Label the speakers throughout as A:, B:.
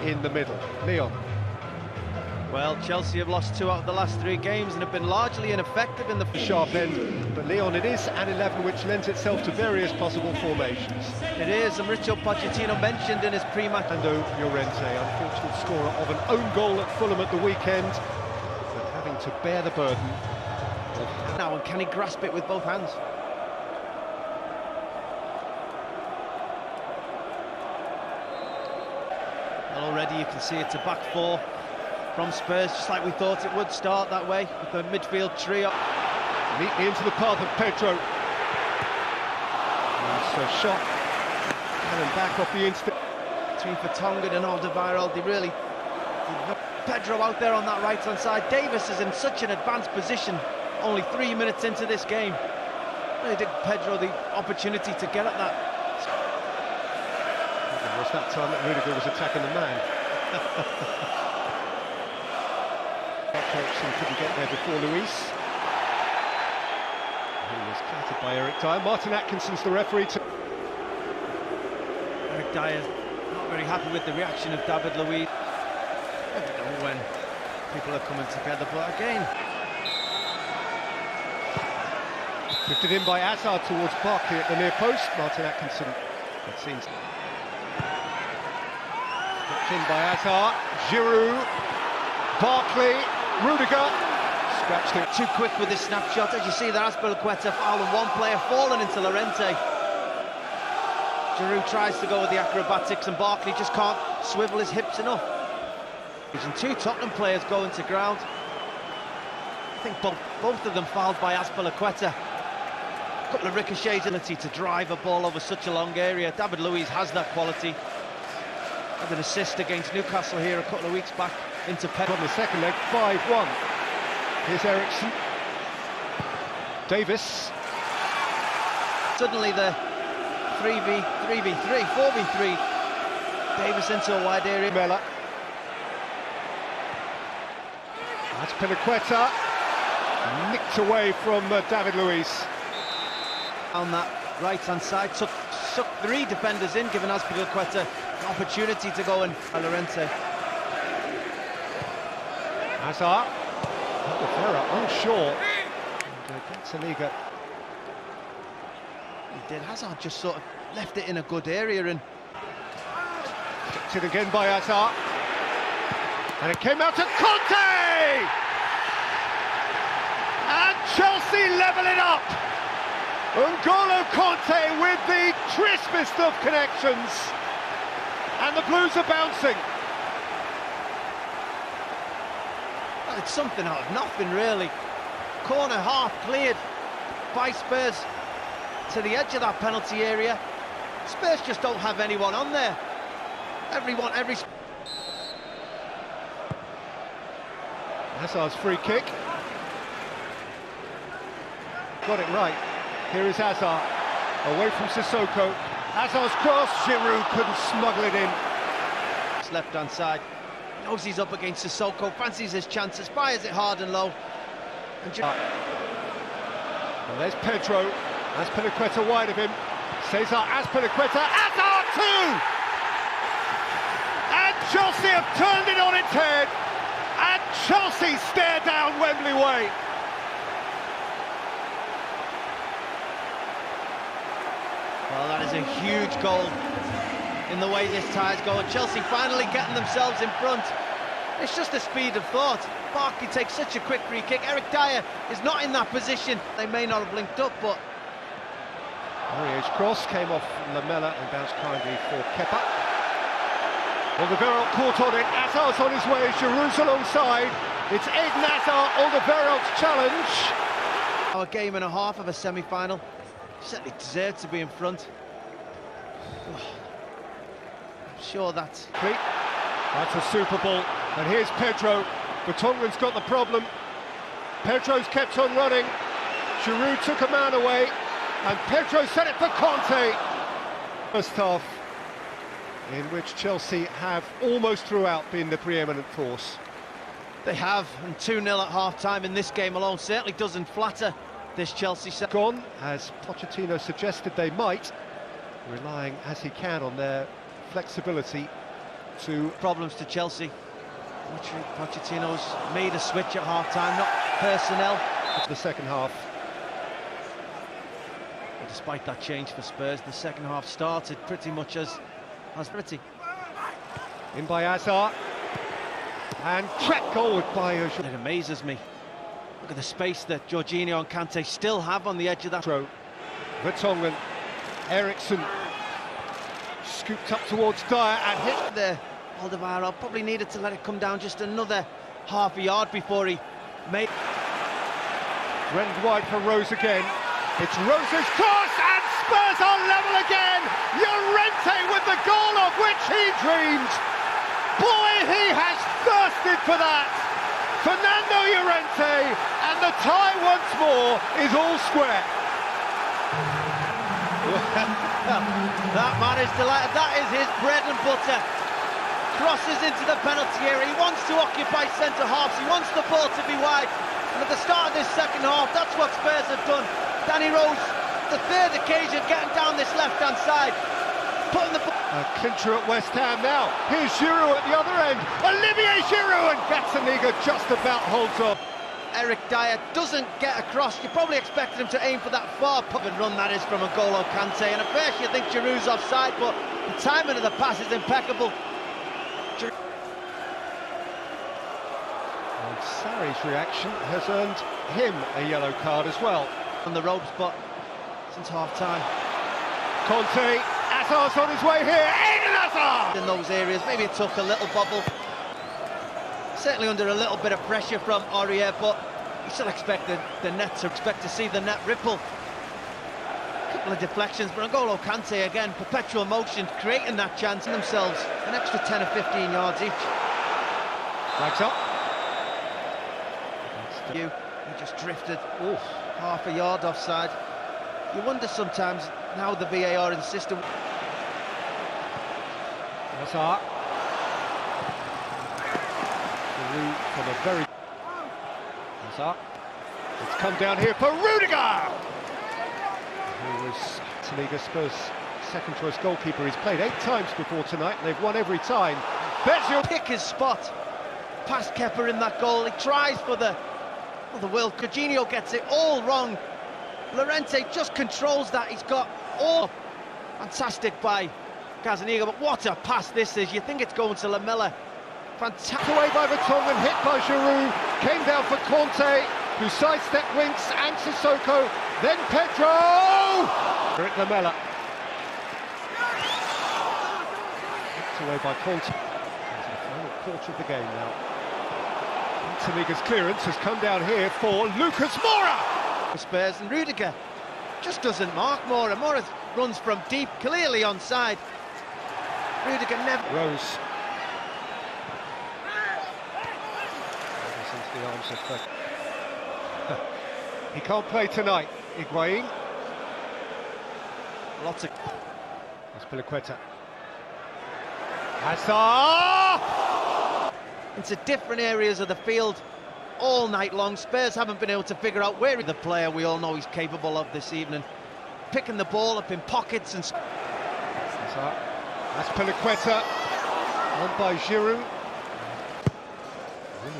A: in the middle. Leon.
B: Well, Chelsea have lost 2 out of the last 3 games and have been largely ineffective in the
A: sharp end, but Leon, it is an 11 which lends itself to various possible formations.
B: It is, and Mauricio Pochettino mentioned in his pre-match.
A: Llorente, unfortunate scorer of an own goal at Fulham at the weekend, but having to bear the burden.
B: Now, and can he grasp it with both hands? Well, already you can see it's a back 4 from Spurs, just like we thought it would start that way, with the midfield trio.
A: Neatly into the path of Pedro. So shot, cannon back off the instant.
B: Between Vertonghen and Alderweireld, they really... Pedro out there on that right-hand side. Davis is in such an advanced position, only 3 minutes into this game. Really did Pedro the opportunity to get at that.
A: It was that time that Rudiger was attacking the man. Ericsson couldn't get there before Luis. He was clattered by Eric Dyer. Martin Atkinson's the referee.
B: Eric Dyer's not very happy with the reaction of David Luiz. I don't know when people are coming together, but again...
A: Drifted in by Hazard towards Barkley at the near post. Martin Atkinson, it seems. Dropped in by Hazard. Giroud. Barkley. Rudiger. Scratched it.
B: Too quick with this snapshot. As you see there, Azpilicueta fouling one player, falling into Llorente. Giroud tries to go with the acrobatics and Barkley just can't swivel his hips enough. And 2 Tottenham players going to ground. I think both of them fouled by Azpilicueta. A couple of ricochets, ability to drive a ball over such a long area. David Luiz has that quality. Had an assist against Newcastle here a couple of weeks back into Pep.
A: On the second leg, 5-1. Here's Ericsson. Davis.
B: Suddenly the 3v3, 4v3. Davis into a wide area.
A: Mella. That's Azpilicueta. Nicked away from David Luiz.
B: On that right-hand side, took 3 defenders in, giving Azpilicueta an opportunity to go and Llorente.
A: Hazard. Ferrer unsure. Galiga.
B: He did. Hazard just sort of left it in a good area and...
A: Kicked it again by Hazard. And it came out to Conte! And Chelsea level it up! N'Golo Conte with the crispest of connections. And the Blues are bouncing.
B: Well, it's something out of nothing, really. Corner half cleared by Spurs to the edge of that penalty area. Spurs just don't have anyone on there.
A: Hazard's free kick. Got it right. Here is Hazard, away from Sissoko. Hazard's cross, Giroud couldn't smuggle it in.
B: Left-hand side, knows he's up against Sissoko, fancies his chances, fires it hard and low.
A: And there's Pedro, Azpilicueta wide of him. Cesar Azpilicueta, Hazard too! And Chelsea have turned it on its head. And Chelsea stare down Wembley Way.
B: Well, that is a huge goal in the way this tie's going. Chelsea finally getting themselves in front. It's just the speed of thought. Barkley takes such a quick free kick. Eric Dyer is not in that position. They may not have linked up, but...
A: Aurier's cross came off Lamela and bounced kindly for Kepa. Alderweireld caught on it. Hazard's on his way. Giroud's alongside. It's Eden Hazard, Alderweireld's challenge.
B: A game and a half of a semi-final. Certainly deserved to be in front. I'm sure that's...
A: That's a super ball. And here's Pedro. Vertonghen's got the problem. Pedro's kept on running. Giroud took a man away. And Pedro set it for Conte. First half in which Chelsea have almost throughout been the preeminent force.
B: They have, and 2-0 at half-time in this game alone certainly doesn't flatter this Chelsea set.
A: Gone, as Pochettino suggested they might, relying as he can on their flexibility to
B: problems to Chelsea. Pochettino's made a switch at half-time, not personnel.
A: the second half.
B: But despite that change for Spurs, the second half started pretty much as pretty.
A: In by Hazard. And trapped goal by
B: It amazes me. Look at the space that Jorginho and Kante still have on the edge of that
A: throw. Vertonghen, Eriksson scooped up towards Dyer and hit
B: there. Alderweireld probably needed to let it come down just another half a yard before he made.
A: Rendered wide for Rose again. It's Rose's cross and Spurs are level again. Llorente with the goal of which he dreamed. Boy, he has thirsted for that. Fernando Llorente, and the tie once more is all square.
B: That man is delighted. That is his bread and butter. Crosses into the penalty area. He wants to occupy centre halves. He wants the ball to be wide. And at the start of this second half, that's what Spurs have done. Danny Rose, the third occasion, getting down this left-hand side, putting the
A: A clincher at West Ham now. Here's Giroud at the other end. Olivier Giroud, and Gazaniga just about holds up.
B: Eric Dyer doesn't get across. You probably expected him to aim for that far pub and run that is from N'Golo Kante. And at first you think Giroud's offside, but the timing of the pass is impeccable.
A: And Sarri's reaction has earned him a yellow card as well.
B: On the ropes, but since half-time.
A: Conte, Hazard's on his way here. Eden Hazard!
B: In those areas, maybe it took a little bubble. Certainly under a little bit of pressure from Aurier, but you still expect the net to see the net ripple. A couple of deflections, but N'Golo Kante again, perpetual motion, creating that chance in themselves. An extra 10 or 15 yards each.
A: Flags up.
B: He just drifted half a yard offside. You wonder sometimes how the VAR in the system.
A: Hazard. From a very Hazard. It's come down here for Rudiger, who was Liga Spurs' second choice goalkeeper. He's played 8 times before tonight and they've won every time.
B: Bezio pick his spot past Kepa in that goal. He tries for the will. Jorginho gets it all wrong. Llorente just controls that. He's got all fantastic by Gazaniga, but what a pass this is. You think it's going to Lamela. Fantastic
A: away by Vertonghen, hit by Giroud, came down for Conte, who sidestepped Winks and Sissoko, then Pedro! Rick Lamela. Hit away by Conte. Into the final quarter of the game now. Liga's clearance has come down here for Lucas Moura!
B: Spurs, and Rudiger just doesn't mark Moura. Moura runs from deep, clearly onside. Rudiger never...
A: Rose. Into the arms of... he can't play tonight, Higuain.
B: Lots of...
A: That's Piliqueta. Hazard!
B: Into different areas of the field all night long. Spurs haven't been able to figure out where the player we all know he's capable of this evening. Picking the ball up in pockets and...
A: That's Piliqueta. On by Giroud.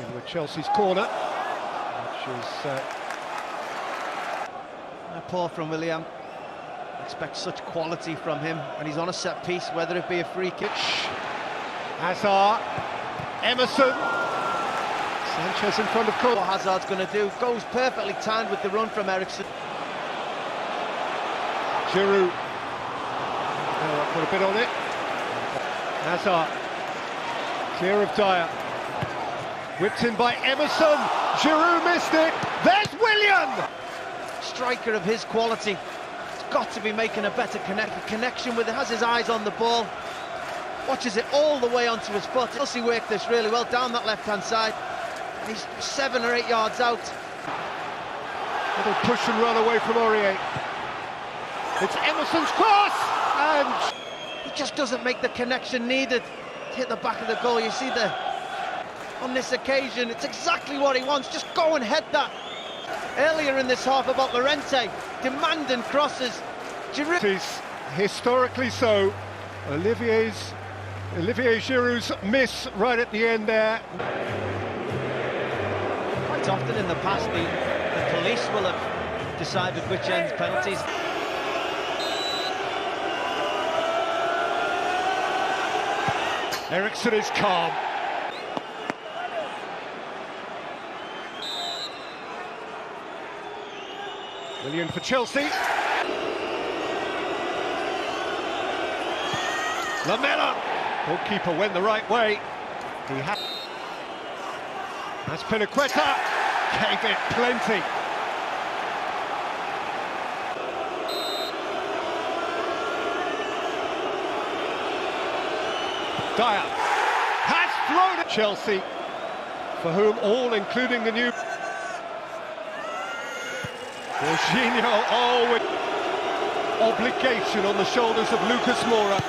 A: In with Chelsea's corner. Which is...
B: a paw from William. Expect such quality from him when he's on a set piece, whether it be a free kick.
A: Hazard. Emerson. Sanchez in front of Cole.
B: What Hazard's going to do, goes perfectly timed with the run from Eriksson.
A: Giroud. Put a bit on it. Hazard. Clear of Dyer. Whipped in by Emerson. Giroud missed it. There's William!
B: Striker of his quality. He's got to be making a better connection with it. Has his eyes on the ball. Watches it all the way onto his foot. Chelsea worked this really well down that left-hand side. He's 7 or 8 yards out.
A: Little push and run away from Aurier. It's Emerson's cross, and
B: he just doesn't make the connection needed to hit the back of the goal. You see on this occasion, it's exactly what he wants. Just go and head that. Earlier in this half about Llorente demanding crosses.
A: Giroud. Historically so. Olivier's Olivier Giroud's miss right at the end there.
B: Quite often in the past, the police will have decided which ends penalties.
A: Eriksson is calm. Willian for Chelsea. Lamela. Goalkeeper went the right way. That's Pinaqueta. Gave it plenty. Dyer has thrown at Chelsea, for whom all, including the new Jorginho, with obligation on the shoulders of Lucas Moura,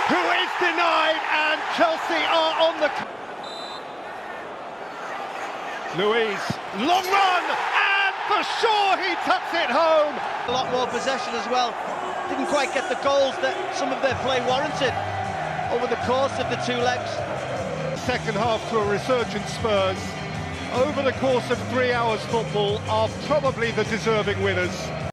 A: who is denied, and Chelsea are on the... Luiz, long run, and for sure he tucks it home.
B: A lot more possession as well. Didn't quite get the goals that some of their play warranted over the course of the two legs.
A: Second half to a resurgent Spurs, over the course of 3 hours football, are probably the deserving winners.